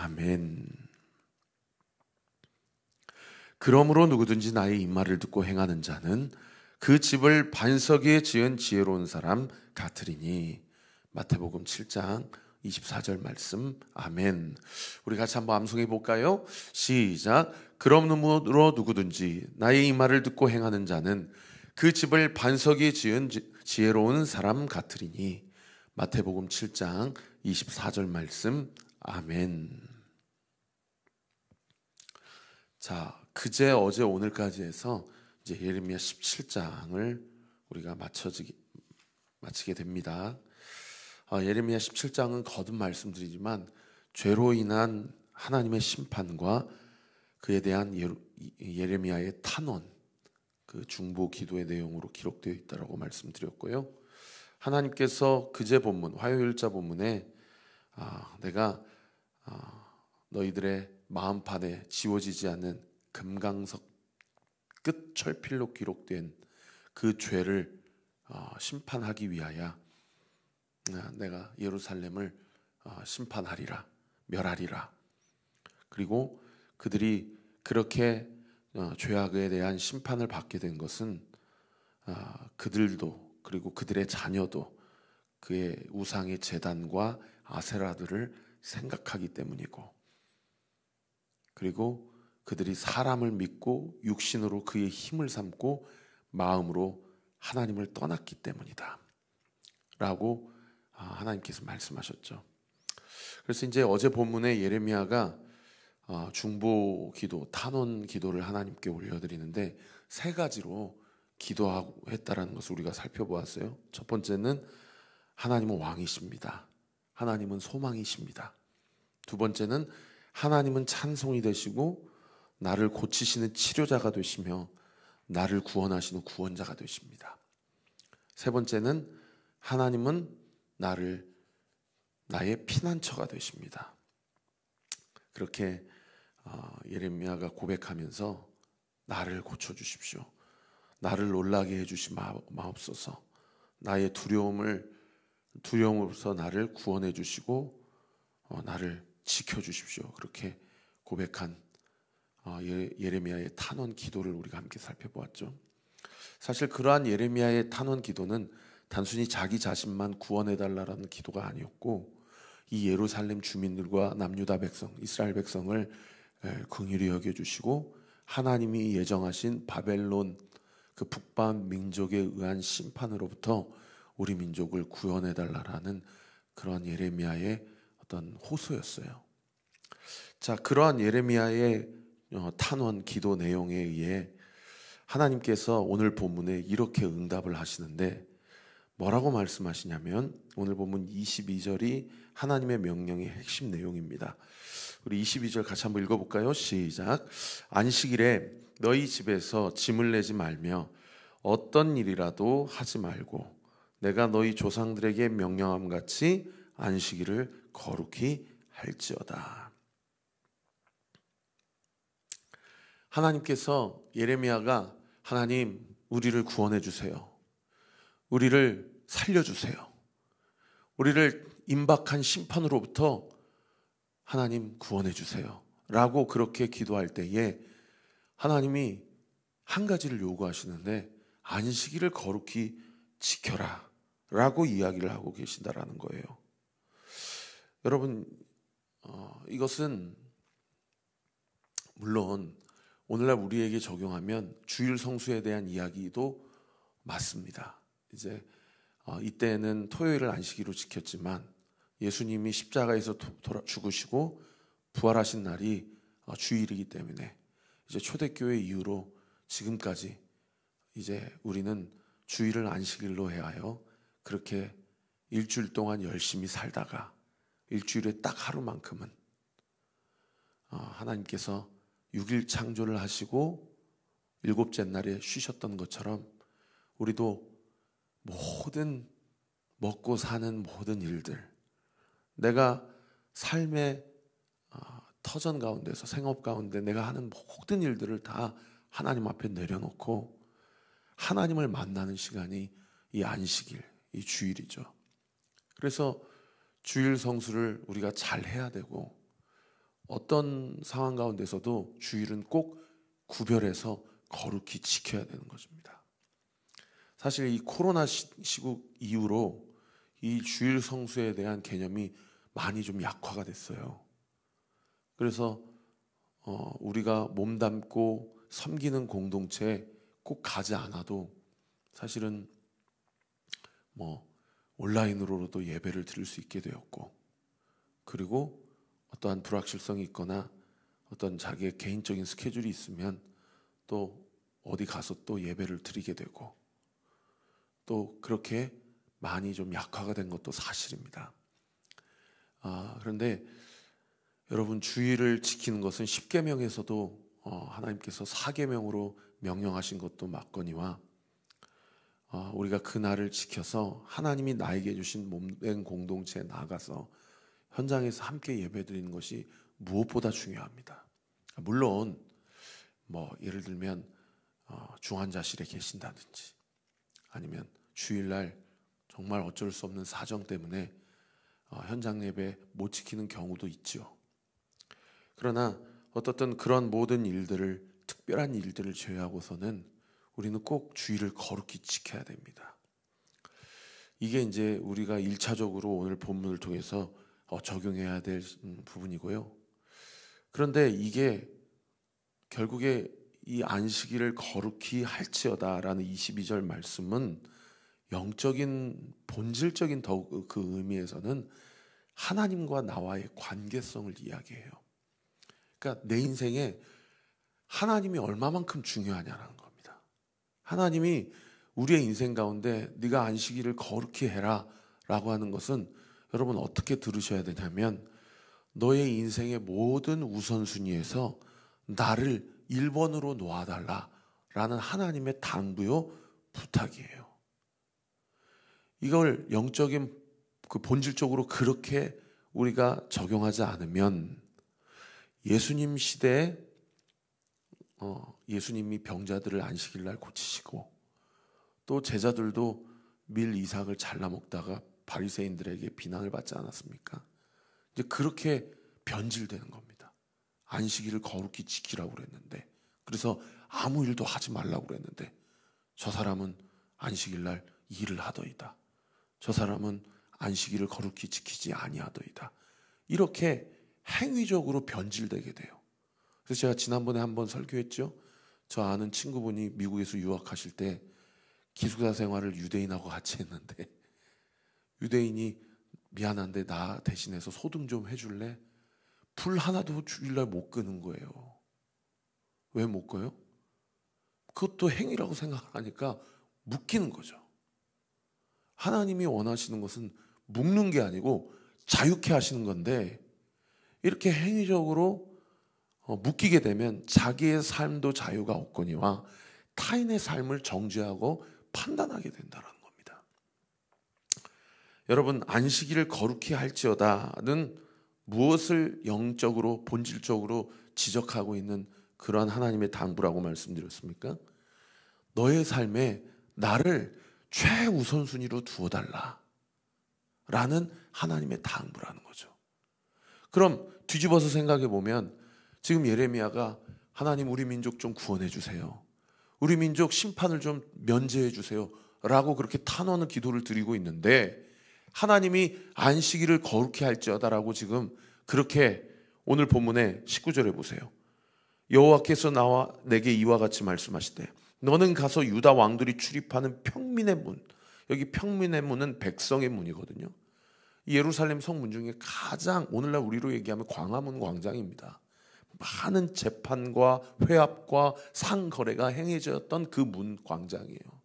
아멘. 그러므로 누구든지 나의 이 말을 듣고 행하는 자는 그 집을 반석 위에 지은 지혜로운 사람 같으리니. 마태복음 7장 24절 말씀. 아멘. 우리 같이 한번 암송해 볼까요? 시작. 그러므로 누구든지 나의 이 말을 듣고 행하는 자는 그 집을 반석 위에 지은 지혜로운 사람 같으리니. 마태복음 7장 24절 말씀. 아멘. 자, 그제 어제 오늘까지 해서 이제 예레미야 17장을 우리가 마치게 됩니다. 예레미야 17장은 거듭 말씀드리지만 죄로 인한 하나님의 심판과 그에 대한 예레미야의 탄원, 그 중보 기도의 내용으로 기록되어 있다라고 말씀드렸고요. 하나님께서 그제 본문, 화요일자 본문에 내가 너희들의 마음판에 지워지지 않는 금강석 끝 철필로 기록된 그 죄를 심판하기 위하여 내가 예루살렘을 심판하리라, 멸하리라. 그리고 그들이 그렇게 죄악에 대한 심판을 받게 된 것은 그들도 그리고 그들의 자녀도 그의 우상의 제단과 아세라들을 생각하기 때문이고, 그리고 그들이 사람을 믿고 육신으로 그의 힘을 삼고 마음으로 하나님을 떠났기 때문이다 라고 하나님께서 말씀하셨죠. 그래서 이제 어제 본문에 예레미야가 중보 기도, 탄원 기도를 하나님께 올려드리는데 세 가지로 기도하고 했다라는 것을 우리가 살펴보았어요. 첫 번째는 하나님은 왕이십니다. 하나님은 소망이십니다. 두 번째는 하나님은 찬송이 되시고 나를 고치시는 치료자가 되시며 나를 구원하시는 구원자가 되십니다. 세 번째는 하나님은 나의 피난처가 되십니다. 그렇게 예레미야가 고백하면서 나를 고쳐주십시오. 나를 놀라게 해주시 마옵소서. 나의 두려움으로서 나를 구원해 주시고 나를 지켜주십시오. 그렇게 고백한 예레미야의 탄원 기도를 우리가 함께 살펴보았죠. 사실 그러한 예레미야의 탄원 기도는 단순히 자기 자신만 구원해달라는 기도가 아니었고, 이 예루살렘 주민들과 남유다 백성, 이스라엘 백성을 긍휼히 여겨주시고 하나님이 예정하신 바벨론 그 북방 민족에 의한 심판으로부터 우리 민족을 구원해달라는 그런 예레미야의 어떤 호소였어요. 자, 그러한 예레미야의 탄원 기도 내용에 의해 하나님께서 오늘 본문에 이렇게 응답을 하시는데 뭐라고 말씀하시냐면, 오늘 본문 22절이 하나님의 명령의 핵심 내용입니다. 우리 22절 같이 한번 읽어볼까요? 시작. 안식일에 너희 집에서 짐을 내지 말며 어떤 일이라도 하지 말고 내가 너희 조상들에게 명령함 같이 안식일을 거룩히 할지어다. 하나님께서 예레미야가 하나님 우리를 구원해 주세요. 우리를 살려주세요. 우리를 임박한 심판으로부터 하나님 구원해 주세요 라고 그렇게 기도할 때에 하나님이 한 가지를 요구하시는데 안식일을 거룩히 지켜라 라고 이야기를 하고 계신다라는 거예요. 여러분, 이것은 물론 오늘날 우리에게 적용하면 주일 성수에 대한 이야기도 맞습니다. 이제 이때는 토요일을 안식일로 지켰지만 예수님이 십자가에서 죽으시고 부활하신 날이 주일이기 때문에 이제 초대교회 이후로 지금까지 이제 우리는 주일을 안식일로 해하여 그렇게 일주일 동안 열심히 살다가 일주일에 딱 하루만큼은 하나님께서 6일 창조를 하시고 일곱째 날에 쉬셨던 것처럼 우리도 모든 먹고 사는 모든 일들, 내가 삶의 터전 가운데서 생업 가운데 내가 하는 모든 일들을 다 하나님 앞에 내려놓고 하나님을 만나는 시간이 이 안식일, 이 주일이죠. 그래서 주일 성수를 우리가 잘 해야 되고 어떤 상황 가운데서도 주일은 꼭 구별해서 거룩히 지켜야 되는 것입니다. 사실 이 코로나 시국 이후로 이 주일 성수에 대한 개념이 많이 좀 약화가 됐어요. 그래서 우리가 몸담고 섬기는 공동체에 꼭 가지 않아도 사실은 온라인으로도 예배를 드릴 수 있게 되었고, 그리고 어떠한 불확실성이 있거나 어떤 자기의 개인적인 스케줄이 있으면 또 어디 가서 또 예배를 드리게 되고, 또 그렇게 많이 좀 약화가 된 것도 사실입니다. 그런데 여러분, 주일을 지키는 것은 십계명에서도 하나님께서 사계명으로 명령하신 것도 맞거니와 우리가 그 날을 지켜서 하나님이 나에게 주신 몸된 공동체에 나가서 현장에서 함께 예배드리는 것이 무엇보다 중요합니다. 물론 예를 들면 중환자실에 계신다든지 아니면 주일날 정말 어쩔 수 없는 사정 때문에 현장 예배 못 지키는 경우도 있죠. 그러나 어떻든 그런 모든 일들을, 특별한 일들을 제외하고서는 우리는 꼭 주일을 거룩히 지켜야 됩니다. 이게 이제 우리가 1차적으로 오늘 본문을 통해서 적용해야 될 부분이고요. 그런데 이게 결국에 이 안식일을 거룩히 할지어다라는 22절 말씀은 영적인 본질적인 더욱 그 의미에서는 하나님과 나와의 관계성을 이야기해요. 그러니까 내 인생에 하나님이 얼마만큼 중요하냐는 겁니다. 하나님이 우리의 인생 가운데 네가 안식일을 거룩히 해라 라고 하는 것은 여러분 어떻게 들으셔야 되냐면, 너의 인생의 모든 우선순위에서 나를 1번으로 놓아달라 라는 하나님의 당부요, 부탁이에요. 이걸 영적인 그 본질적으로 그렇게 우리가 적용하지 않으면 예수님 시대에 예수님이 병자들을 안식일 날 고치시고, 또 제자들도 밀 이삭을 잘라 먹다가 바리새인들에게 비난을 받지 않았습니까? 이제 그렇게 변질되는 겁니다. 안식일을 거룩히 지키라고 그랬는데, 그래서 아무 일도 하지 말라고 그랬는데 저 사람은 안식일 날 일을 하더이다. 저 사람은 안식일을 거룩히 지키지 아니하더이다. 이렇게 행위적으로 변질되게 돼요. 그래서 제가 지난번에 한번 설교했죠. 저 아는 친구분이 미국에서 유학하실 때 기숙사 생활을 유대인하고 같이 했는데, 유대인이 미안한데 나 대신해서 소등 좀 해줄래? 불 하나도 주일날 못 끄는 거예요. 왜 못 꺼요? 그것도 행위라고 생각하니까 묶이는 거죠. 하나님이 원하시는 것은 묶는 게 아니고 자유케 하시는 건데, 이렇게 행위적으로 묶이게 되면 자기의 삶도 자유가 없거니와 타인의 삶을 정죄하고 판단하게 된다는 겁니다. 여러분, 안식일을 거룩히 할지어다는 무엇을 영적으로 본질적으로 지적하고 있는 그러한 하나님의 당부라고 말씀드렸습니까? 너의 삶에 나를 최우선순위로 두어달라 라는 하나님의 당부라는 거죠. 그럼 뒤집어서 생각해 보면 지금 예레미야가 하나님 우리 민족 좀 구원해 주세요, 우리 민족 심판을 좀 면제해 주세요 라고 그렇게 탄원의 기도를 드리고 있는데, 하나님이 안식일을 거룩히 할지어다라고 지금 그렇게 오늘 본문의 19절에 보세요. 여호와께서 나와 내게 이와 같이 말씀하시되 너는 가서 유다 왕들이 출입하는 평민의 문, 여기 평민의 문은 백성의 문이거든요. 예루살렘 성문 중에 가장 오늘날 우리로 얘기하면 광화문 광장입니다. 많은 재판과 회합과 상거래가 행해졌던 그 문 광장이에요.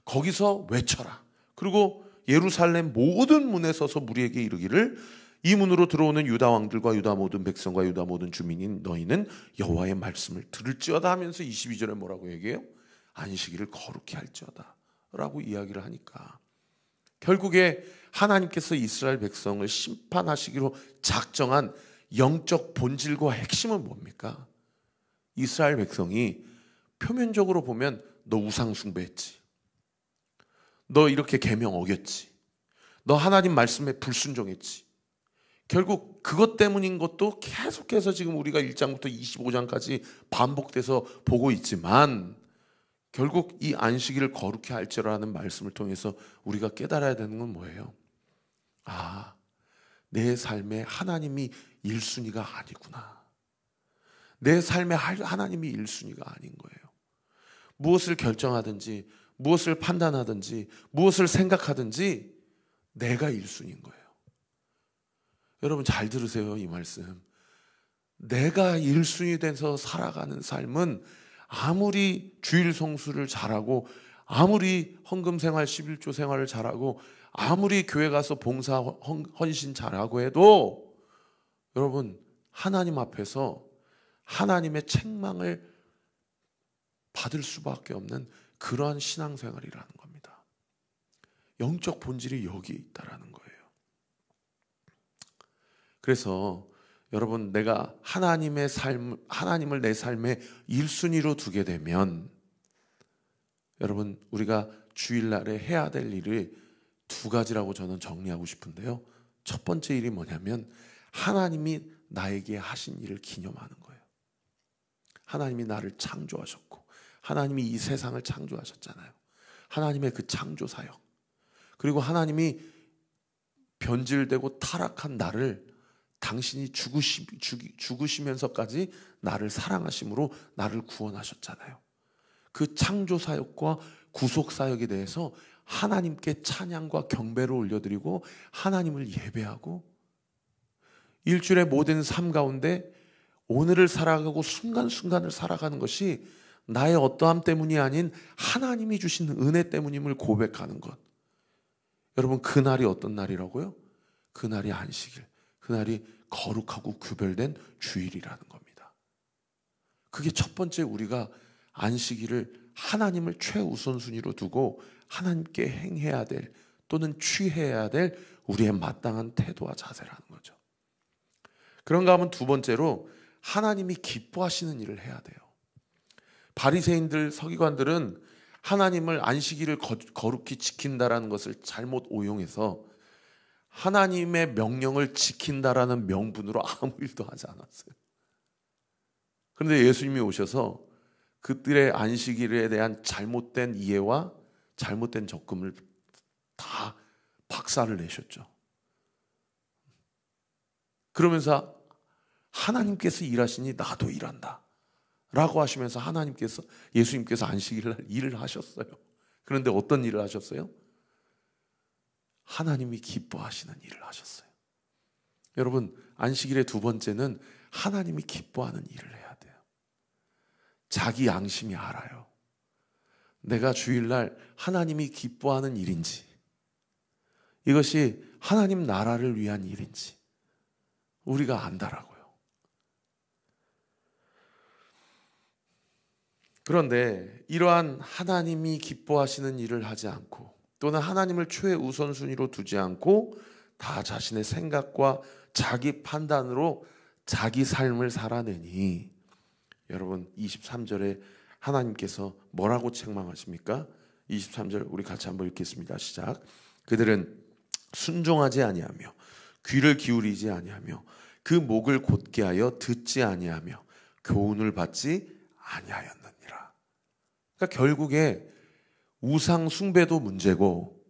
거기서 외쳐라. 그리고 예루살렘 모든 문에 서서 무리에게 이르기를 이 문으로 들어오는 유다 왕들과 유다 모든 백성과 유다 모든 주민인 너희는 여호와의 말씀을 들을지어다 하면서 22절에 뭐라고 얘기해요? 안식일을 거룩히 할지어다 라고 이야기를 하니까, 결국에 하나님께서 이스라엘 백성을 심판하시기로 작정한 영적 본질과 핵심은 뭡니까? 이스라엘 백성이 표면적으로 보면 너 우상 숭배했지, 너 이렇게 계명 어겼지, 너 하나님 말씀에 불순종했지, 결국 그것 때문인 것도 계속해서 지금 우리가 1장부터 25장까지 반복돼서 보고 있지만, 결국 이 안식일을 거룩히 할지라는 말씀을 통해서 우리가 깨달아야 되는 건 뭐예요? 내 삶에 하나님이 1순위가 아니구나. 내 삶에 하나님이 1순위가 아닌 거예요. 무엇을 결정하든지, 무엇을 판단하든지, 무엇을 생각하든지 내가 1순위인 거예요. 여러분 잘 들으세요, 이 말씀. 내가 1순위 돼서 살아가는 삶은 아무리 주일 성수를 잘하고, 아무리 헌금 생활 11조 생활을 잘하고, 아무리 교회 가서 봉사 헌신 잘하고 해도 여러분 하나님 앞에서 하나님의 책망을 받을 수밖에 없는 그러한 신앙생활이라는 겁니다. 영적 본질이 여기에 있다라는 거예요. 그래서 여러분, 내가 하나님을 내 삶의 1순위로 두게 되면, 여러분 우리가 주일날에 해야 될 일을 2가지라고 저는 정리하고 싶은데요. 첫 번째 일이 뭐냐면 하나님이 나에게 하신 일을 기념하는 거예요. 하나님이 나를 창조하셨고, 하나님이 이 세상을 창조하셨잖아요. 하나님의 그 창조 사역, 그리고 하나님이 변질되고 타락한 나를 당신이 죽으시면서까지 나를 사랑하심으로 나를 구원하셨잖아요. 그 창조 사역과 구속 사역에 대해서 하나님께 찬양과 경배를 올려드리고 하나님을 예배하고, 일주일의 모든 삶 가운데 오늘을 살아가고 순간순간을 살아가는 것이 나의 어떠함 때문이 아닌 하나님이 주신 은혜 때문임을 고백하는 것. 여러분, 그날이 어떤 날이라고요? 그날이 안식일, 그날이 거룩하고 구별된 주일이라는 겁니다. 그게 첫 번째, 우리가 안식일을 하나님을 최우선순위로 두고 하나님께 행해야 될, 또는 취해야 될 우리의 마땅한 태도와 자세라는 거죠. 그런가 하면 두 번째로 하나님이 기뻐하시는 일을 해야 돼요. 바리새인들, 서기관들은 하나님을 안식일을 거룩히 지킨다라는 것을 잘못 오용해서 하나님의 명령을 지킨다라는 명분으로 아무 일도 하지 않았어요. 그런데 예수님이 오셔서 그들의 안식일에 대한 잘못된 이해와 잘못된 접근을 다 박살을 내셨죠. 그러면서 하나님께서 일하시니 나도 일한다 라고 하시면서 예수님께서 안식일날 일을 하셨어요. 그런데 어떤 일을 하셨어요? 하나님이 기뻐하시는 일을 하셨어요. 여러분, 안식일의 두 번째는 하나님이 기뻐하는 일을 해야 돼요. 자기 양심이 알아요. 내가 주일날 하나님이 기뻐하는 일인지, 이것이 하나님 나라를 위한 일인지 우리가 안다라고요. 그런데 이러한 하나님이 기뻐하시는 일을 하지 않고, 또는 하나님을 최우선순위로 두지 않고 다 자신의 생각과 자기 판단으로 자기 삶을 살아내니, 여러분 23절에 하나님께서 뭐라고 책망하십니까? 23절 우리 같이 한번 읽겠습니다. 시작. 그들은 순종하지 아니하며 귀를 기울이지 아니하며 그 목을 곧게 하여 듣지 아니하며 교훈을 받지 아니하였느니라. 그러니까 결국에 우상 숭배도 문제고,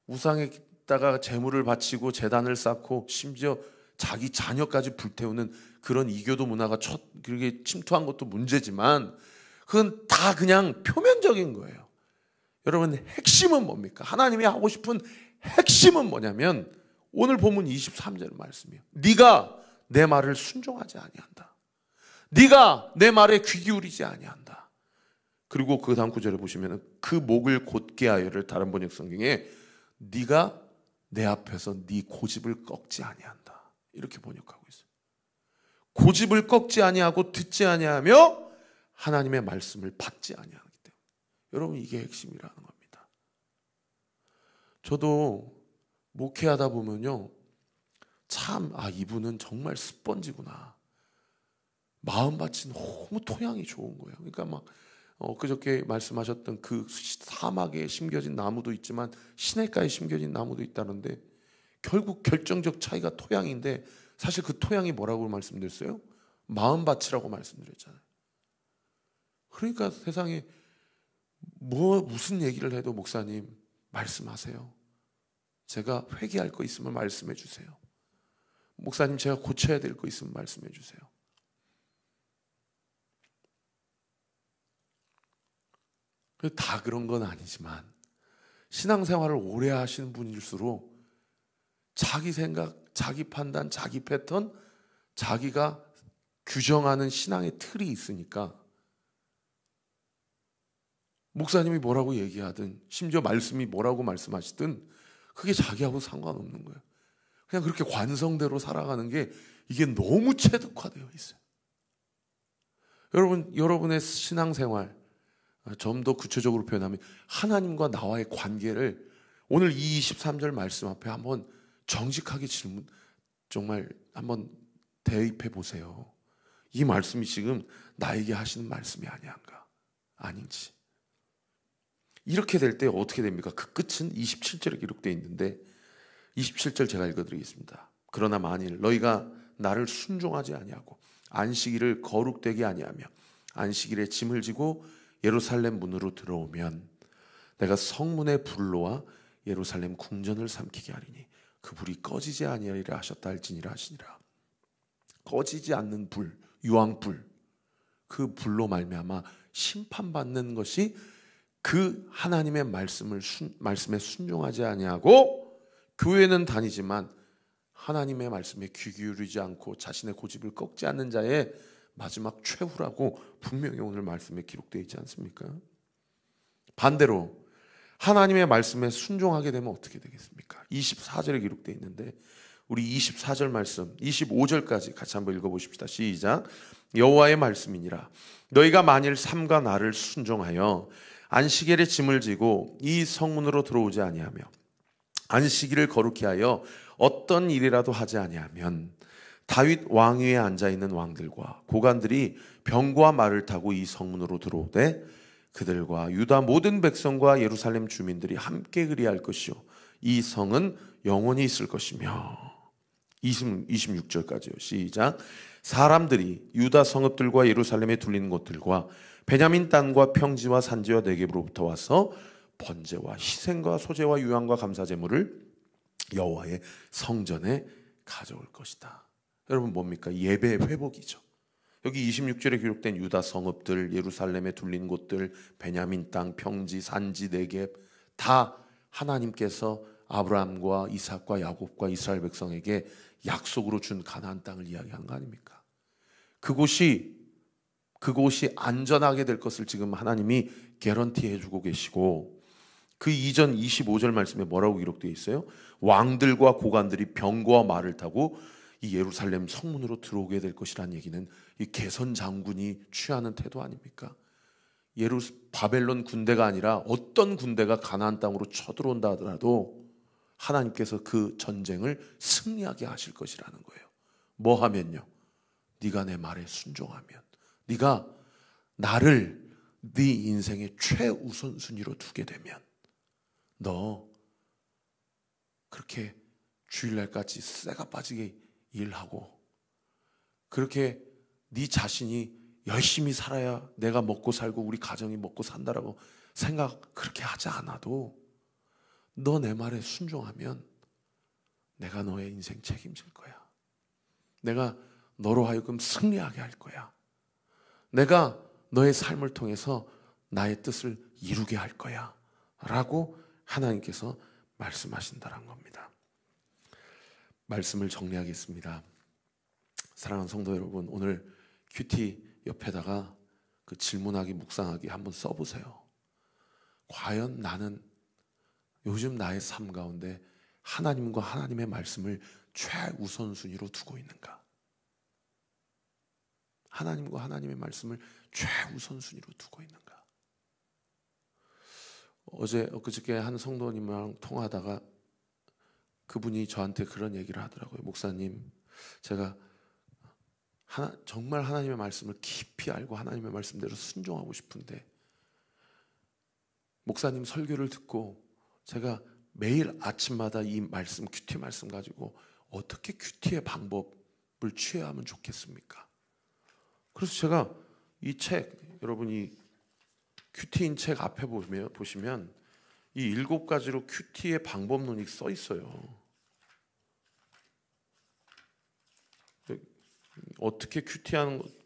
우상에다가 제물을 바치고 제단을 쌓고 심지어 자기 자녀까지 불태우는 그런 이교도 문화가 그렇게 침투한 것도 문제지만, 그건 다 그냥 표면적인 거예요. 여러분, 핵심은 뭡니까? 하나님이 하고 싶은 핵심은 뭐냐면 오늘 본문 23절 말씀이에요. 네가 내 말을 순종하지 아니한다. 네가 내 말에 귀 기울이지 아니한다. 그리고 그 다음 구절에 보시면 그 목을 곧게 하여를 다른 번역 성경에 네가 내 앞에서 네 고집을 꺾지 아니한다. 이렇게 번역하고 있어요. 고집을 꺾지 아니하고 듣지 아니하며 하나님의 말씀을 받지 아니하기 때문에, 여러분 이게 핵심이라는 겁니다. 저도 목회하다 보면요, 참 이분은 정말 스펀지구나. 마음밭이 너무 토양이 좋은 거예요. 그러니까 막 그저께 말씀하셨던 그 사막에 심겨진 나무도 있지만 시냇가에 심겨진 나무도 있다는데, 결국 결정적 차이가 토양인데, 사실 그 토양이 뭐라고 말씀드렸어요? 마음밭이라고 말씀드렸잖아요. 그러니까 세상에 무슨 얘기를 해도 목사님 말씀하세요. 제가 회개할 거 있으면 말씀해 주세요. 목사님 제가 고쳐야 될 거 있으면 말씀해 주세요. 다 그런 건 아니지만 신앙생활을 오래 하시는 분일수록 자기 생각, 자기 판단, 자기 패턴, 자기가 규정하는 신앙의 틀이 있으니까 목사님이 뭐라고 얘기하든 심지어 말씀이 뭐라고 말씀하시든 그게 자기하고 상관없는 거예요. 그냥 그렇게 관성대로 살아가는 게 이게 너무 체득화되어 있어요. 여러분의 신앙생활 좀 더 구체적으로 표현하면 하나님과 나와의 관계를 오늘 이 23절 말씀 앞에 한번 정직하게 정말 한번 대입해 보세요. 이 말씀이 지금 나에게 하시는 말씀이 아니한가? 아닌지. 이렇게 될 때 어떻게 됩니까? 그 끝은 27절에 기록되어 있는데 27절 제가 읽어드리겠습니다. 그러나 만일 너희가 나를 순종하지 아니하고 안식일을 거룩되게 아니하며 안식일에 짐을 지고 예루살렘 문으로 들어오면 내가 성문의 불로와 예루살렘 궁전을 삼키게 하리니 그 불이 꺼지지 아니하리라 하셨다 할지니라 하시니라. 꺼지지 않는 불, 유황불, 그 불로 말미암아 심판받는 것이 그 하나님의 말씀에 순종하지 아니하고 교회는 다니지만 하나님의 말씀에 귀 기울이지 않고 자신의 고집을 꺾지 않는 자의 마지막 최후라고 분명히 오늘 말씀에 기록되어 있지 않습니까? 반대로 하나님의 말씀에 순종하게 되면 어떻게 되겠습니까? 24절에 기록되어 있는데 우리 24절 말씀 25절까지 같이 한번 읽어보십시다. 시작. 여호와의 말씀이니라. 너희가 만일 삼가 나를 순종하여 안식일에 짐을 지고 이 성문으로 들어오지 아니하며 안식일을 거룩히 하여 어떤 일이라도 하지 아니하면 다윗 왕위에 앉아있는 왕들과 고관들이 병과 말을 타고 이 성문으로 들어오되 그들과 유다 모든 백성과 예루살렘 주민들이 함께 그리할 것이요 이 성은 영원히 있을 것이며 26절까지요. 시작. 사람들이 유다 성읍들과 예루살렘에 둘린 곳들과 베냐민 땅과 평지와 산지와 네겝으로부터 와서 번제와 희생과 소제와 유향과 감사제물을 여호와의 성전에 가져올 것이다. 여러분 뭡니까? 예배의 회복이죠. 여기 26절에 기록된 유다 성읍들, 예루살렘에 둘린 곳들, 베냐민 땅, 평지, 산지, 네겝 다 하나님께서 아브라함과 이삭과 야곱과 이스라엘 백성에게 약속으로 준 가나안 땅을 이야기한 거 아닙니까? 그곳이 안전하게 될 것을 지금 하나님이 개런티해 주고 계시고 그 이전 25절 말씀에 뭐라고 기록되어 있어요? 왕들과 고관들이 병거와 말을 타고 이 예루살렘 성문으로 들어오게 될 것이라는 얘기는 이 개선 장군이 취하는 태도 아닙니까? 바벨론 군대가 아니라 어떤 군대가 가나안 땅으로 쳐들어온다 하더라도 하나님께서 그 전쟁을 승리하게 하실 것이라는 거예요. 뭐 하면요? 네가 내 말에 순종하면, 네가 나를 네 인생의 최우선순위로 두게 되면 너 그렇게 주일날까지 쇠가 빠지게 일하고 그렇게 네 자신이 열심히 살아야 내가 먹고 살고 우리 가정이 먹고 산다라고 생각 그렇게 하지 않아도 너 내 말에 순종하면 내가 너의 인생 책임질 거야. 내가 너로 하여금 승리하게 할 거야. 내가 너의 삶을 통해서 나의 뜻을 이루게 할 거야 라고 하나님께서 말씀하신다는 겁니다. 말씀을 정리하겠습니다. 사랑하는 성도 여러분, 오늘 큐티 옆에다가 그 질문하기 묵상하기 한번 써보세요. 과연 나는 요즘 나의 삶 가운데 하나님과 하나님의 말씀을 최우선순위로 두고 있는가? 하나님과 하나님의 말씀을 최우선순위로 두고 있는가? 엊그저께 한 성도님이랑 통화하다가 그분이 저한테 그런 얘기를 하더라고요. 목사님, 제가 정말 하나님의 말씀을 깊이 알고 하나님의 말씀대로 순종하고 싶은데 목사님 설교를 듣고 제가 매일 아침마다 이 말씀, 큐티 말씀 가지고 어떻게 큐티의 방법을 취해야 하면 좋겠습니까? 그래서 제가 이 책, 여러분이 큐티인 책 앞에 보시면 이 7가지로 큐티의 방법론이 써 있어요. 어떻게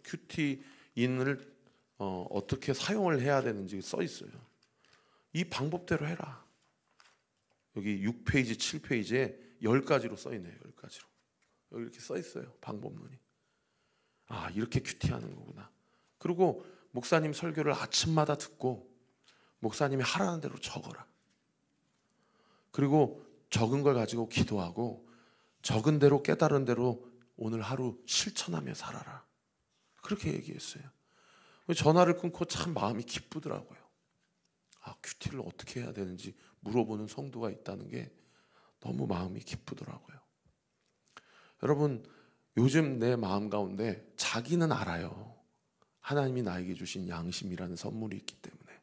큐티인을 어떻게 사용을 해야 되는지 써 있어요. 이 방법대로 해라. 여기 6페이지, 7페이지에 10가지로 써 있네요. 10가지로. 여기 이렇게 써 있어요. 방법론이. 아, 이렇게 큐티하는 거구나. 그리고 목사님 설교를 아침마다 듣고 목사님이 하라는 대로 적어라. 그리고 적은 걸 가지고 기도하고 적은 대로 깨달은 대로 오늘 하루 실천하며 살아라. 그렇게 얘기했어요. 전화를 끊고 참 마음이 기쁘더라고요. 아, 큐티를 어떻게 해야 되는지 물어보는 성도가 있다는 게 너무 마음이 기쁘더라고요. 여러분, 요즘 내 마음 가운데 자기는 알아요. 하나님이 나에게 주신 양심이라는 선물이 있기 때문에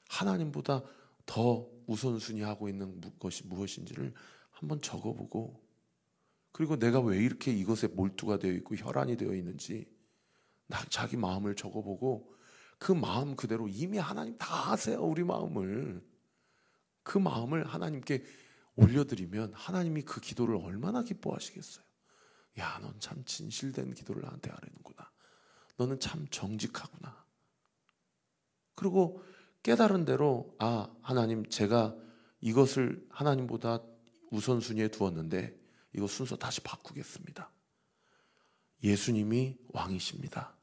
하나님보다 더 우선순위하고 있는 것이 무엇인지를 한번 적어보고, 그리고 내가 왜 이렇게 이것에 몰두가 되어 있고 혈안이 되어 있는지 자기 마음을 적어보고 그 마음 그대로 이미 하나님 다 아세요. 우리 마음을. 그 마음을 하나님께 올려드리면 하나님이 그 기도를 얼마나 기뻐하시겠어요. 야, 넌 참 진실된 기도를 나한테 하려는구나. 너는 참 정직하구나. 그리고 깨달은 대로, 아, 하나님, 제가 이것을 하나님보다 우선순위에 두었는데 이거 순서 다시 바꾸겠습니다. 예수님이 왕이십니다.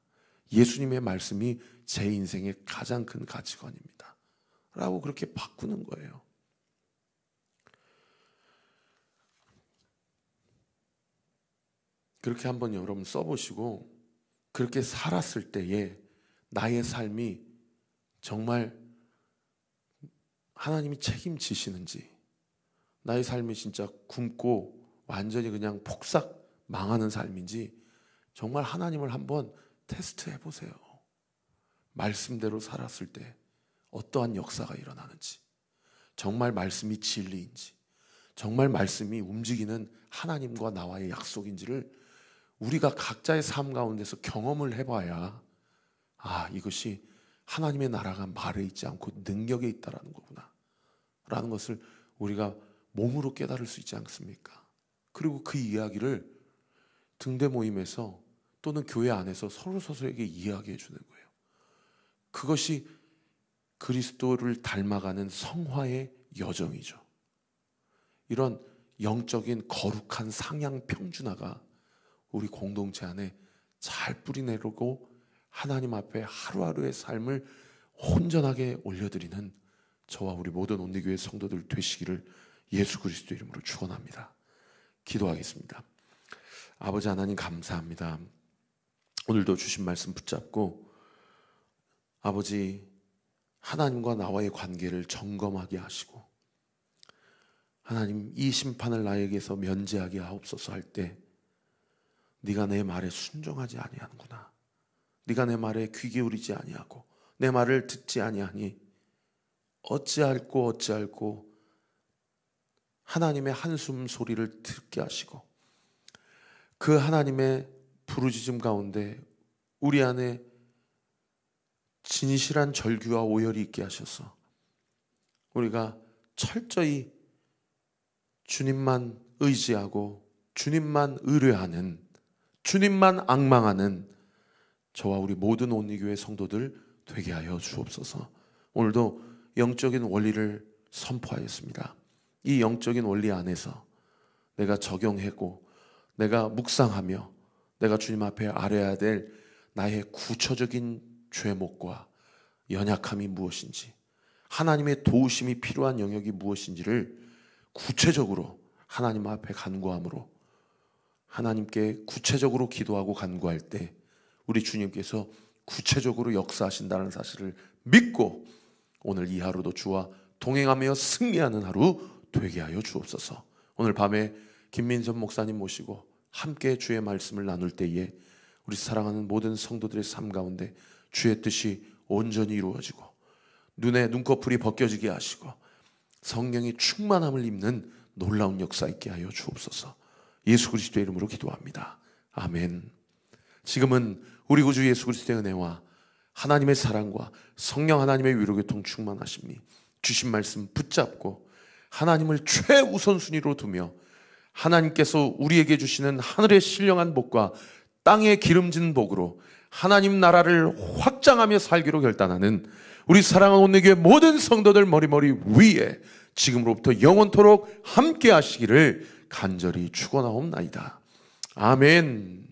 예수님의 말씀이 제 인생의 가장 큰 가치관입니다. 라고 그렇게 바꾸는 거예요. 그렇게 한번 여러분 써보시고 그렇게 살았을 때에 나의 삶이 정말 하나님이 책임지시는지, 나의 삶이 진짜 굶고 완전히 그냥 폭삭 망하는 삶인지 정말 하나님을 한번 테스트해 보세요. 말씀대로 살았을 때 어떠한 역사가 일어나는지, 정말 말씀이 진리인지, 정말 말씀이 움직이는 하나님과 나와의 약속인지를 우리가 각자의 삶 가운데서 경험을 해봐야, 아, 이것이 하나님의 나라가 말에 있지 않고 능력에 있다라는 거구나 라는 것을 우리가 몸으로 깨달을 수 있지 않습니까? 그리고 그 이야기를 등대 모임에서 또는 교회 안에서 서로에게 이야기해 주는 거예요. 그것이 그리스도를 닮아가는 성화의 여정이죠. 이런 영적인 거룩한 상향 평준화가 우리 공동체 안에 잘 뿌리내리고 하나님 앞에 하루하루의 삶을 온전하게 올려드리는 저와 우리 모든 온리교회 성도들 되시기를 예수 그리스도 이름으로 축원합니다. 기도하겠습니다. 아버지 하나님, 감사합니다. 오늘도 주신 말씀 붙잡고 아버지, 하나님과 나와의 관계를 점검하게 하시고 하나님, 이 심판을 나에게서 면제하게 하옵소서 할 때 네가 내 말에 순종하지 아니하는구나, 네가 내 말에 귀 기울이지 아니하고 내 말을 듣지 아니하니 어찌할꼬 하나님의 한숨 소리를 듣게 하시고 그 하나님의 부르짖음 가운데 우리 안에 진실한 절규와 오열이 있게 하셔서 우리가 철저히 주님만 의지하고 주님만 의뢰하는, 주님만 앙망하는 저와 우리 모든 온리교회 성도들 되게 하여 주옵소서. 오늘도 영적인 원리를 선포하였습니다. 이 영적인 원리 안에서 내가 적용하고 내가 묵상하며 내가 주님 앞에 아뢰어야 될 나의 구체적인 죄목과 연약함이 무엇인지, 하나님의 도우심이 필요한 영역이 무엇인지를 구체적으로 하나님 앞에 간구함으로 하나님께 구체적으로 기도하고 간구할 때 우리 주님께서 구체적으로 역사하신다는 사실을 믿고 오늘 이 하루도 주와 동행하며 승리하는 하루 되게 하여 주옵소서. 오늘 밤에 김민선 목사님 모시고 함께 주의 말씀을 나눌 때에 우리 사랑하는 모든 성도들의 삶 가운데 주의 뜻이 온전히 이루어지고 눈에 눈꺼풀이 벗겨지게 하시고 성령의 충만함을 입는 놀라운 역사 있게 하여 주옵소서. 예수 그리스도의 이름으로 기도합니다. 아멘. 지금은 우리 구주 예수 그리스도의 은혜와 하나님의 사랑과 성령 하나님의 위로교통 충만하심이 주신 말씀 붙잡고 하나님을 최우선순위로 두며 하나님께서 우리에게 주시는 하늘의 신령한 복과 땅의 기름진 복으로 하나님 나라를 확장하며 살기로 결단하는 우리 사랑하는 온누리교회 모든 성도들 머리머리 위에 지금으로부터 영원토록 함께 하시기를 간절히 축원하옵나이다. 아멘.